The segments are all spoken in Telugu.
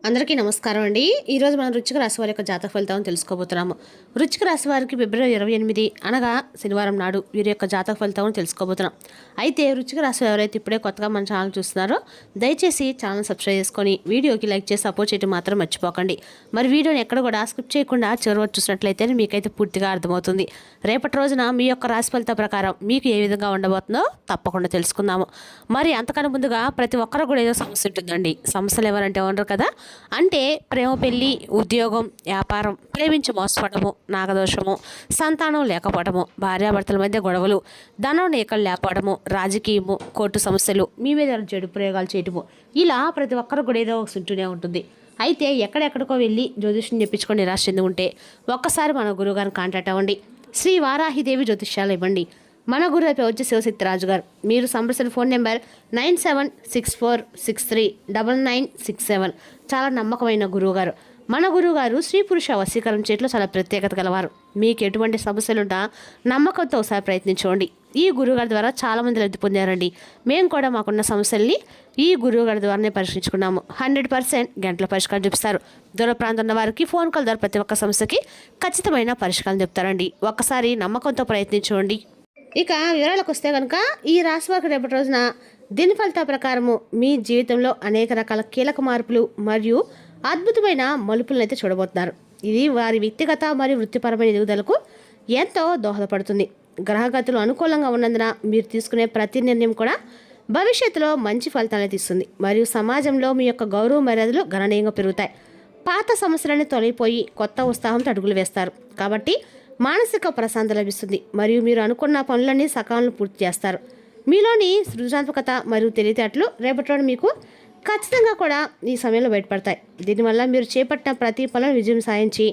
అందరికీ నమస్కారం అండి. ఈరోజు మనం వృశ్చిక రాశి వారి యొక్క జాతక ఫలితాలను తెలుసుకోబోతున్నాము. వృశ్చిక రాశి వారికి ఫిబ్రవరి 28 అనగా శనివారం నాడు వీరి యొక్క జాతక ఫలితాలను తెలుసుకోబోతున్నాం. అయితే వృశ్చిక రాశి ఎవరైతే ఇప్పుడే కొత్తగా మన ఛానల్ చూస్తున్నారో దయచేసి ఛానల్ సబ్స్క్రైబ్ చేసుకొని వీడియోకి లైక్ చేసి సపోర్ట్ చేయడం మాత్రం మర్చిపోకండి. మరి వీడియోని ఎక్కడ కూడా స్కిప్ చేయకుండా చివరి వరకు చూసినట్లయితే మీకైతే పూర్తిగా అర్థమవుతుంది. రేపటి రోజున మీ యొక్క రాశి ఫలిత ప్రకారం మీకు ఏ విధంగా ఉండబోతుందో తప్పకుండా తెలుసుకుందాము. మరి అంతకన్నా ముందుగా ప్రతి ఒక్కరు కూడా ఏదో సమస్య ఉంటుందండి. సమస్యలు ఎవరంటే ఉండరు కదా. అంటే ప్రేమ, పెళ్లి, ఉద్యోగం, వ్యాపారం, ప్రేమించి మోసపడము, నాగదోషము, సంతానం లేకపోవడము, భార్యాభర్తల మధ్య గొడవలు, ధనం నీకలు లేకపోవడము, రాజకీయము, కోర్టు సమస్యలు, మీ మీద చెడు ప్రయోగాలు చేయటము, ఇలా ప్రతి ఒక్కరు కూడా ఏదో ఉంటూనే ఉంటుంది. అయితే ఎక్కడెక్కడికో వెళ్ళి జ్యోతిష్యం చెప్పించుకొని నిరాశ చెంది ఉంటే ఒక్కసారి మన గురువుగారిని కాంటాక్ట్ అవ్వండి. శ్రీ వారాహిదేవి జ్యోతిష్యాలు ఇవ్వండి. మన గురువు అయిపోయి వచ్చి శివశక్తి రాజు గారు. మీరు సంప్రదించిన ఫోన్ నెంబర్ 9764639967. చాలా నమ్మకమైన గురువుగారు. మన గురువుగారు స్త్రీ పురుష వశీకరణ చేయట్లో చాలా ప్రత్యేకత గలవారు. మీకు ఎటువంటి సమస్యలుంటా నమ్మకంతో ఒకసారి ప్రయత్నించుకోండి. ఈ గురువుగారి ద్వారా చాలామంది లబ్ధి పొందారండి. మేము కూడా మాకున్న సమస్యల్ని ఈ గురువుగారి ద్వారానే పరిష్కరించుకున్నాము. 100% గంటల పరిష్కారం చూపిస్తారు. దూర ప్రాంతం ఉన్న వారికి ఫోన్ కాల్ ద్వారా ప్రతి ఒక్క సమస్యకి ఖచ్చితమైన పరిష్కారం చెప్తారండి. ఒక్కసారి నమ్మకంతో ప్రయత్నించుకోండి. ఇక వివరాలకు వస్తే కనుక ఈ రాశి వారికి రేపటి రోజున దిన ఫలితాల ప్రకారము మీ జీవితంలో అనేక రకాల కీలక మార్పులు మరియు అద్భుతమైన మలుపులను అయితే చూడబోతున్నారు. ఇది వారి వ్యక్తిగత మరియు వృత్తిపరమైన ఎదుగుదలకు ఎంతో దోహదపడుతుంది. గ్రహగతులు అనుకూలంగా ఉన్నందున మీరు తీసుకునే ప్రతి నిర్ణయం కూడా భవిష్యత్తులో మంచి ఫలితాలను ఇస్తుంది. మరియు సమాజంలో మీ యొక్క గౌరవ మర్యాదలు గణనీయంగా పెరుగుతాయి. పాత సమస్యలన్నీ తొలగిపోయి కొత్త ఉత్సాహంతో అడుగులు వేస్తారు. కాబట్టి మానసిక ప్రశాంతత లభిస్తుంది. మరియు మీరు అనుకున్న పనులన్నీ సకాలంలో పూర్తి చేస్తారు. మీలోని సృజనాత్మకత మరియు తెలివితేటలు రేపటి మీకు ఖచ్చితంగా కూడా ఈ సమయంలో బయటపడతాయి. దీనివల్ల మీరు చేపట్టిన ప్రతి పనులను విజయం సాధించి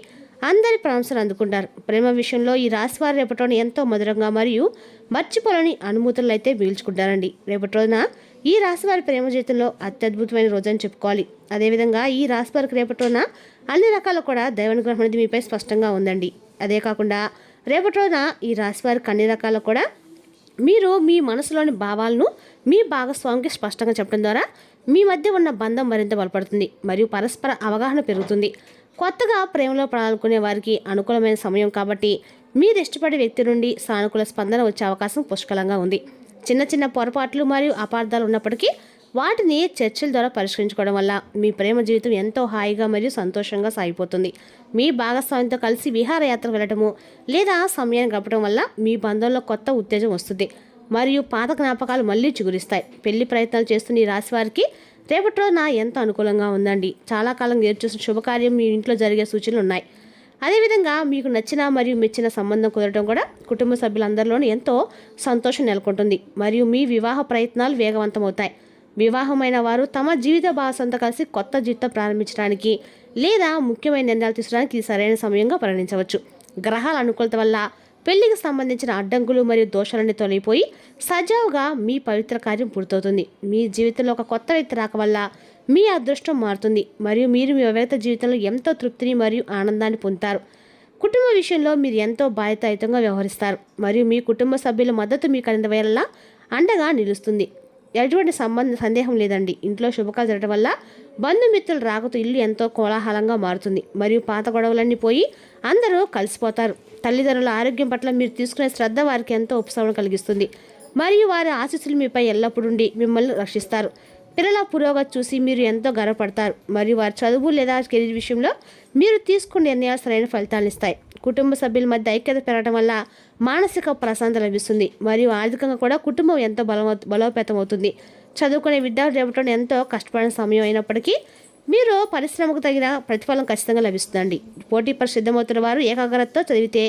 అందరి ప్రశంసలు అందుకుంటారు. ప్రేమ విషయంలో ఈ రాశి వారు రేపటి రోజున ఎంతో మధురంగా మరియు మర్చిపోలేని అనుభూతులు అయితే పీల్చుకుంటారండి. రేపటి రోజున ఈ రాశి వారి ప్రేమ జీవితంలో అత్యద్భుతమైన రోజు అని చెప్పుకోవాలి. అదేవిధంగా ఈ రాశి వారికి రేపటి రోజున అన్ని రకాలు కూడా దైవానుగ్రహం అనేది మీపై స్పష్టంగా ఉందండి. అదే కాకుండా రేపటి రోజున ఈ రాశి వారికి అన్ని రకాలు కూడా మీరు మీ మనసులోని భావాలను మీ భాగస్వామికి స్పష్టంగా చెప్పడం ద్వారా మీ మధ్య ఉన్న బంధం మరింత బలపడుతుంది మరియు పరస్పర అవగాహన పెరుగుతుంది. కొత్తగా ప్రేమలో పడాలనుకునే వారికి అనుకూలమైన సమయం కాబట్టి మీరు ఇష్టపడే వ్యక్తి నుండి సానుకూల స్పందన వచ్చే అవకాశం పుష్కలంగా ఉంది. చిన్న చిన్న పొరపాట్లు మరియు అపార్థాలు ఉన్నప్పటికీ వాటిని చర్చల ద్వారా పరిష్కరించుకోవడం వల్ల మీ ప్రేమ జీవితం ఎంతో హాయిగా మరియు సంతోషంగా సాగిపోతుంది. మీ భాగస్వామితో కలిసి విహారయాత్ర వెళ్ళటము లేదా సమయాన్ని గడపడం వల్ల మీ బంధంలో కొత్త ఉత్తేజం వస్తుంది మరియు పాత జ్ఞాపకాలు మళ్ళీ చిగురిస్తాయి. పెళ్లి ప్రయత్నాలు చేస్తున్న ఈ రాశి వారికి రేపటి రోజున ఎంతో అనుకూలంగా ఉందండి. చాలా కాలం ఎదురు చూసిన శుభకార్యం మీ ఇంట్లో జరిగే సూచనలు ఉన్నాయి. అదేవిధంగా మీకు నచ్చిన మరియు మెచ్చిన సంబంధం కుదరడం కూడా కుటుంబ సభ్యులందరిలోనూ ఎంతో సంతోషం నెలకొంటుంది మరియు మీ వివాహ ప్రయత్నాలు వేగవంతమవుతాయి. వివాహమైన వారు తమ జీవిత భాగస్వామితో కలిసి కొత్త జీవితం ప్రారంభించడానికి లేదా ముఖ్యమైన నిర్ణయాలు తీసుకోవడానికి ఇది సరైన సమయంగా పరిగణించవచ్చు. గ్రహాల అనుకూలత వల్ల పెళ్లికి సంబంధించిన అడ్డంకులు మరియు దోషాలన్నీ తొలగిపోయి సజావుగా మీ పవిత్ర కార్యం పూర్తవుతుంది. మీ జీవితంలో ఒక కొత్త వ్యక్తి రాక వల్ల మీ అదృష్టం మారుతుంది మరియు మీరు మీ వ్యక్తిగత జీవితంలో ఎంతో తృప్తిని మరియు ఆనందాన్ని పొందుతారు. కుటుంబ విషయంలో మీరు ఎంతో బాధ్యతాయుతంగా వ్యవహరిస్తారు మరియు మీ కుటుంబ సభ్యుల మద్దతు మీకు అందిన వల్ల అండగా నిలుస్తుంది. ఎటువంటి సందేహం లేదండి. ఇంట్లో శుభకాలు జరగడం వల్ల బంధుమిత్రులు రాకతో ఇల్లు ఎంతో కోలాహలంగా మారుతుంది మరియు పాత గొడవలన్నీ పోయి అందరూ కలిసిపోతారు. తల్లిదండ్రుల ఆరోగ్యం పట్ల మీరు తీసుకునే శ్రద్ధ వారికి ఎంతో ఉపశమనం కలిగిస్తుంది మరియు వారి ఆశీస్సులు మీపై ఎల్లప్పుడూ మిమ్మల్ని రక్షిస్తారు. పిల్లల పురోగతి చూసి మీరు ఎంతో గర్వపడతారు మరియు వారి చదువు లేదా కెరీర్ విషయంలో మీరు తీసుకునే నిర్ణయాలు సరైన ఫలితాలను ఇస్తాయి. కుటుంబ సభ్యుల మధ్య ఐక్యత పెరగడం వల్ల మానసిక ప్రశాంతత లభిస్తుంది మరియు ఆర్థికంగా కూడా కుటుంబం ఎంతో బలోపేతం అవుతుంది. చదువుకునే విద్యార్థులు రేపటి ఎంతో కష్టపడిన సమయం అయినప్పటికీ మీరు పరిశ్రమకు తగిన ప్రతిఫలం ఖచ్చితంగా లభిస్తుందండి. పోటీ పరీక్ష సిద్ధమవుతున్న వారు ఏకాగ్రతతో చదివితే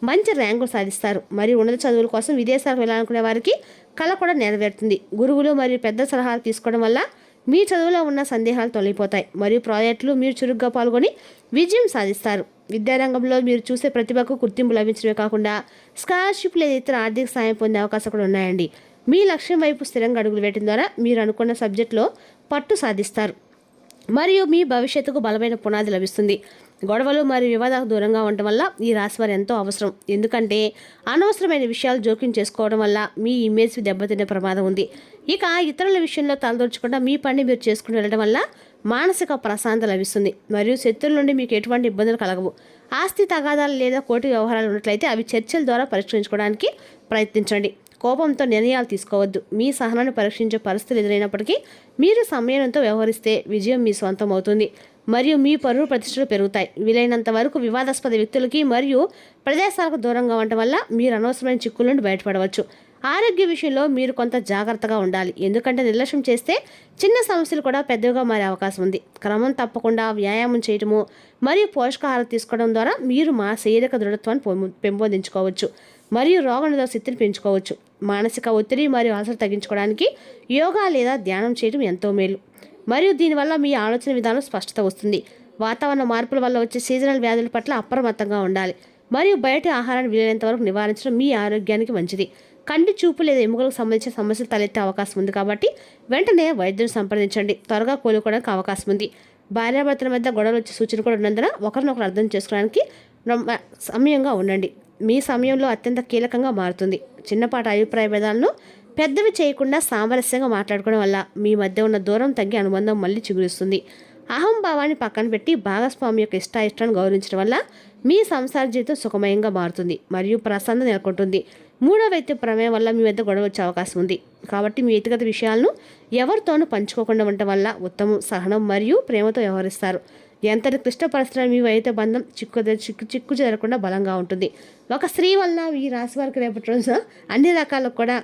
మంచి ర్యాంకులు సాధిస్తారు మరియు ఉన్నత చదువుల కోసం విదేశాలకు వెళ్ళాలనుకునే వారికి కళ కూడా నెరవేరుతుంది. గురువులు మరియు పెద్ద సలహాలు తీసుకోవడం వల్ల మీ చదువులో ఉన్న సందేహాలు తొలగిపోతాయి మరియు ప్రాజెక్టులు మీరు చురుగ్గా పాల్గొని విజయం సాధిస్తారు. విద్యారంగంలో మీరు చూసే ప్రతిభకు గుర్తింపు లభించడమే కాకుండా స్కాలర్షిప్ లేదా ఇతర ఆర్థిక సాయం పొందే అవకాశాలు కూడా ఉన్నాయండి. మీ లక్ష్యం వైపు స్థిరంగా అడుగులు వేయడం ద్వారా మీరు అనుకున్న సబ్జెక్టులో పట్టు సాధిస్తారు మరియు మీ భవిష్యత్తుకు బలమైన పునాది లభిస్తుంది. గొడవలు మరియు వివాదాలకు దూరంగా ఉండటం వల్ల ఈ రాశి వారు ఎంతో అవసరం. ఎందుకంటే అనవసరమైన విషయాలు జోక్యం చేసుకోవడం వల్ల మీ ఇమేజ్ దెబ్బతినే ప్రమాదం ఉంది. ఇక ఇతరుల విషయంలో తలదూర్చకుండా మీ పని మీరు చేసుకుని వెళ్ళడం వల్ల మానసిక ప్రశాంతత లభిస్తుంది మరియు శత్రువుల నుండి మీకు ఎటువంటి ఇబ్బందులు కలగవు. ఆస్తి తగాదాలు లేదా కోర్టు వ్యవహారాలు ఉన్నట్లయితే అవి చర్చల ద్వారా పరిష్కరించుకోవడానికి ప్రయత్నించండి. కోపంతో నిర్ణయాలు తీసుకోవద్దు. మీ సహనాన్ని పరీక్షించే పరిస్థితులు ఎదురైనప్పటికీ మీరు సంయమనంతో వ్యవహరిస్తే విజయం మీ సొంతం అవుతుంది మరియు మీ పరువు ప్రతిష్టలు పెరుగుతాయి. వీలైనంత వరకు వివాదాస్పద వ్యక్తులకి మరియు ప్రదేశాలకు దూరంగా ఉండటం వల్ల మీరు అనవసరమైన చిక్కుల నుండి బయటపడవచ్చు. ఆరోగ్య విషయంలో మీరు కొంత జాగ్రత్తగా ఉండాలి, ఎందుకంటే నిర్లక్ష్యం చేస్తే చిన్న సమస్యలు కూడా పెద్దగా మారే అవకాశం ఉంది. క్రమం తప్పకుండా వ్యాయామం చేయటము మరియు పోషకాహారం తీసుకోవడం ద్వారా మీరు మా శారీరక దృఢత్వాన్ని పెంపొందించుకోవచ్చు మరియు రోగనిరోధక శక్తిని పెంచుకోవచ్చు. మానసిక ఒత్తిడి మరియు అలసట తగ్గించుకోవడానికి యోగా లేదా ధ్యానం చేయడం ఎంతో మేలు మరియు దీనివల్ల మీ ఆలోచన విధానం స్పష్టత వస్తుంది. వాతావరణ మార్పుల వల్ల వచ్చే సీజనల్ వ్యాధుల పట్ల అప్రమత్తంగా ఉండాలి మరియు బయట ఆహారాన్ని వీలైనంత వరకు నివారించడం మీ ఆరోగ్యానికి మంచిది. కంటి చూపు లేదా ఎముకలకు సంబంధించిన సమస్యలు తలెత్తే అవకాశం ఉంది కాబట్టి వెంటనే వైద్యుని సంప్రదించండి. త్వరగా కోలుకోవడానికి అవకాశం ఉంది. భార్యాభర్తల మధ్య గొడవలు వచ్చే సూచన కూడా ఉన్నందున ఒకరినొకరు అర్థం చేసుకోవడానికి సమయంగా ఉండండి. మీ సమయంలో అత్యంత కీలకంగా మారుతుంది. చిన్నపాటి అభిప్రాయ భేదాలను పెద్దవి చేయకుండా సామరస్యంగా మాట్లాడుకోవడం వల్ల మీ మధ్య ఉన్న దూరం తగ్గి అనుబంధం మళ్ళీ చిగురిస్తుంది. అహంభావాన్ని పక్కన పెట్టి భాగస్వామి యొక్క ఇష్టాయిష్టాన్ని గౌరవించడం వల్ల మీ సంసార జీవితం సుఖమయంగా మారుతుంది మరియు ప్రశాంతత నెలకొంటుంది. మూడో వ్యక్తి ప్రమేయం వల్ల మీ మధ్య గొడవ వచ్చే అవకాశం ఉంది కాబట్టి మీ వ్యక్తిగత విషయాలను ఎవరితోనూ పంచుకోకుండా ఉండటం వల్ల ఉత్తమం, సహనం మరియు ప్రేమతో వ్యవహరిస్తారు. ఎంతటి క్లిష్ట పరిస్థితుల్లో మీ వైద్య బంధం చిక్కు చేరకుండా బలంగా ఉంటుంది. ఒక స్త్రీ వల్ల ఈ రాశి వారికి రేపటి రోజున అన్ని రకాలకు కూడా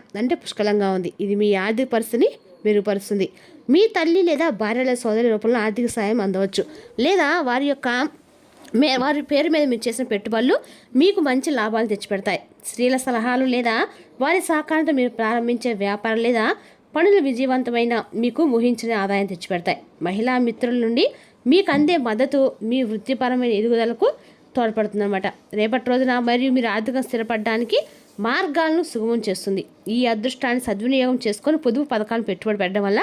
పుష్కలంగా ఉంది. ఇది మీ ఆర్థిక పరిస్థితిని మెరుగుపరుస్తుంది. మీ తల్లి లేదా భార్య లేదా సోదరి రూపంలో ఆర్థిక సాయం అందవచ్చు లేదా వారి పేరు మీద మీరు చేసిన పెట్టుబడులు మీకు మంచి లాభాలు తెచ్చిపెడతాయి. స్త్రీల సలహాలు లేదా వారి సహకారంతో మీరు ప్రారంభించే వ్యాపారం లేదా పనులు విజయవంతమైన మీకు ఊహించిన ఆదాయం తెచ్చిపెడతాయి. మహిళా మిత్రుల నుండి మీకు అందే మద్దతు మీ వృత్తిపరమైన ఎదుగుదలకు తోడ్పడుతుందన్నమాట. రేపటి రోజున మరియు మీరు ఆర్థికంగా స్థిరపడడానికి మార్గాలను సుగమం చేస్తుంది. ఈ అదృష్టాన్ని సద్వినియోగం చేసుకొని పొదుపు పథకాలను పెట్టుబడి పెట్టడం వల్ల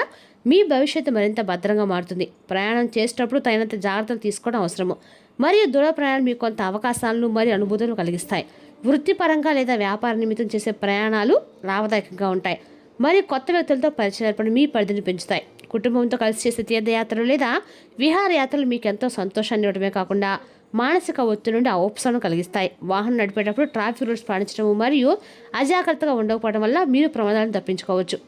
మీ భవిష్యత్తు మరింత భద్రంగా మారుతుంది. ప్రయాణం చేసేటప్పుడు తగినంత జాగ్రత్తలు తీసుకోవడం అవసరము మరియు దూర ప్రయాణాలు మీకు కొంత అవకాశాలను మరియు అనుభూతులను కలిగిస్తాయి. వృత్తిపరంగా లేదా వ్యాపార నిమిత్తం చేసే ప్రయాణాలు లాభదాయకంగా ఉంటాయి మరియు కొత్త వ్యక్తులతో పరిచయం ఏర్పడి మీ పరిధిని పెంచుతాయి. కుటుంబంతో కలిసి చేసే తీర్థయాత్రలు లేదా విహారయాత్రలు మీకు ఎంతో సంతోషాన్ని ఇవ్వడమే కాకుండా మానసిక ఒత్తిడి నుండి ఉపశమనం కలిగిస్తాయి. వాహనం నడిపేటప్పుడు ట్రాఫిక్ రూల్స్ పాటించడం మరియు అజాగ్రత్తగా ఉండకపోవడం వల్ల మీరు ప్రమాదాలను తప్పించుకోవచ్చు.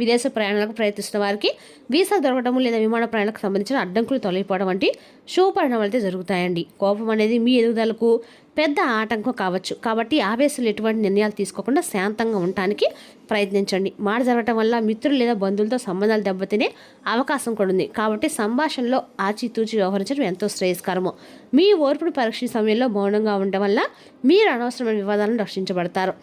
విదేశ ప్రయాణాలకు ప్రయత్నిస్తున్న వారికి వీసా దొరకడం లేదా విమాన ప్రయాణాలకు సంబంధించిన అడ్డంకులు తొలగిపోవడం వంటి శుభ పరిణామాలు అయితే జరుగుతాయండి. కోపం అనేది మీ ఎదుగుదలకు పెద్ద ఆటంకం కావచ్చు కాబట్టి ఆవేశంలో ఎటువంటి నిర్ణయాలు తీసుకోకుండా శాంతంగా ఉండటానికి ప్రయత్నించండి. మాట జరగటం వల్ల మిత్రులు లేదా బంధువులతో సంబంధాలు దెబ్బతినే అవకాశం కూడా ఉంది కాబట్టి సంభాషణలో ఆచితూచి వ్యవహరించడం ఎంతో శ్రేయస్కరము. మీ ఓర్పును పరీక్ష సమయంలో మౌనంగా ఉండడం వల్ల మీరు అనవసరమైన వివాదాలను రక్షించబడతారు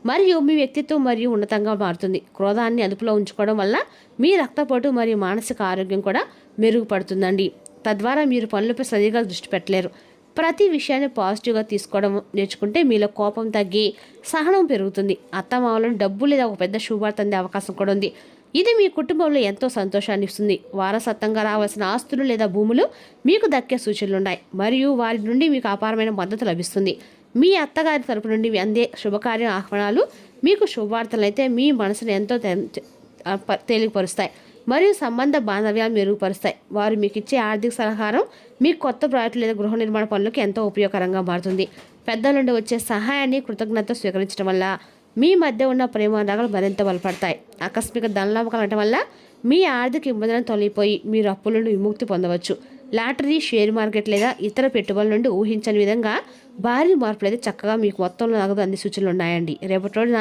మరియు మీ వ్యక్తిత్వం మరియు ఉన్నతంగా మారుతుంది. క్రోధాన్ని అదుపులో ఉంచుకోవడం వల్ల మీ రక్తపోటు మరియు మానసిక ఆరోగ్యం కూడా మెరుగుపడుతుందండి. తద్వారా మీరు పనులపై సరిగా దృష్టి పెట్టలేరు. ప్రతి విషయాన్ని పాజిటివ్గా తీసుకోవడం నేర్చుకుంటే మీలో కోపం తగ్గి సహనం పెరుగుతుంది. అత్తమామలను డబ్బు లేదా ఒక పెద్ద శుభవార్త అందే అవకాశం కూడా ఉంది. ఇది మీ కుటుంబంలో ఎంతో సంతోషాన్ని ఇస్తుంది. వారసత్వంగా రావాల్సిన ఆస్తులు లేదా భూములు మీకు దక్కే సూచనలు ఉన్నాయి మరియు వారి నుండి మీకు అపారమైన మద్దతు లభిస్తుంది. మీ అత్తగారి తరపు నుండి అందే శుభకార్య ఆహ్వానాలు మీకు శుభవార్తలు అయితే మీ మనసును ఎంతో తేలికపరుస్తాయి మరియు సంబంధ బాంధవ్యాలు మెరుగుపరుస్తాయి. వారు మీకు ఇచ్చే ఆర్థిక సలహారం మీ కొత్త ప్రాజెక్టులు లేదా గృహ నిర్మాణ పనులకు ఎంతో ఉపయోగకరంగా మారుతుంది. పెద్దల నుండి వచ్చే సహాయాన్ని కృతజ్ఞత స్వీకరించడం వల్ల మీ మధ్య ఉన్న ప్రేమానురాగాలు మరింత బలపడతాయి. ఆకస్మిక ధనలాభం కలగడం వల్ల మీ ఆర్థిక ఇబ్బందులను తొలగిపోయి మీరు అప్పుల నుండి విముక్తి పొందవచ్చు. లాటరీ, షేర్ మార్కెట్ లేదా ఇతర పెట్టుబడుల నుండి ఊహించని విధంగా భారీ మార్పులు అయితే చక్కగా మీకు మొత్తంలో నగదు అందే సూచనలు ఉన్నాయండి. రేపటి రోజున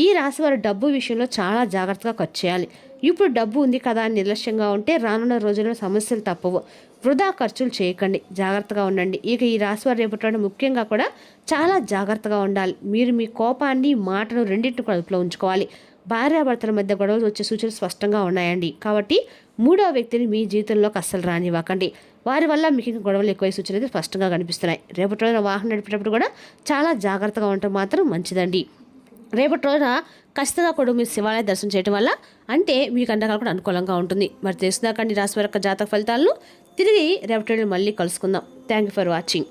ఈ రాశి వారి డబ్బు విషయంలో చాలా జాగ్రత్తగా ఖర్చు చేయాలి. ఇప్పుడు డబ్బు ఉంది కదా అని నిర్లక్ష్యంగా ఉంటే రానున్న రోజుల్లో సమస్యలు తప్పవు. వృధా ఖర్చులు చేయకండి, జాగ్రత్తగా ఉండండి. ఇక ఈ రాశి వారు రేపటి రోజున ముఖ్యంగా కూడా చాలా జాగ్రత్తగా ఉండాలి. మీరు మీ కోపాన్ని, మాటను రెండింటిని అదుపులో ఉంచుకోవాలి. భార్యాభర్తల మధ్య గొడవలు వచ్చే సూచనలు స్పష్టంగా ఉన్నాయండి కాబట్టి మూడవ వ్యక్తిని మీ జీవితంలోకి అస్సలు రానివ్వకండి. వారి వల్ల మీకు ఇంకా గొడవలు ఎక్కువ సూచనలు అయితే స్పష్టంగా కనిపిస్తున్నాయి. రేపటి రోజున వాహనం నడిపేటప్పుడు కూడా చాలా జాగ్రత్తగా ఉండటం మాత్రం మంచిదండి. రేపటి రోజున ఖచ్చితంగా కూడా మీరు శివాలయ దర్శనం చేయడం వల్ల అంటే మీకు అండకాలు కూడా అనుకూలంగా ఉంటుంది. మరి తెలుసుదాకండి రాశి వారి యొక్క జాతక ఫలితాలను తిరిగి రేపటి రోజున మళ్ళీ కలుసుకుందాం. Thank you for watching.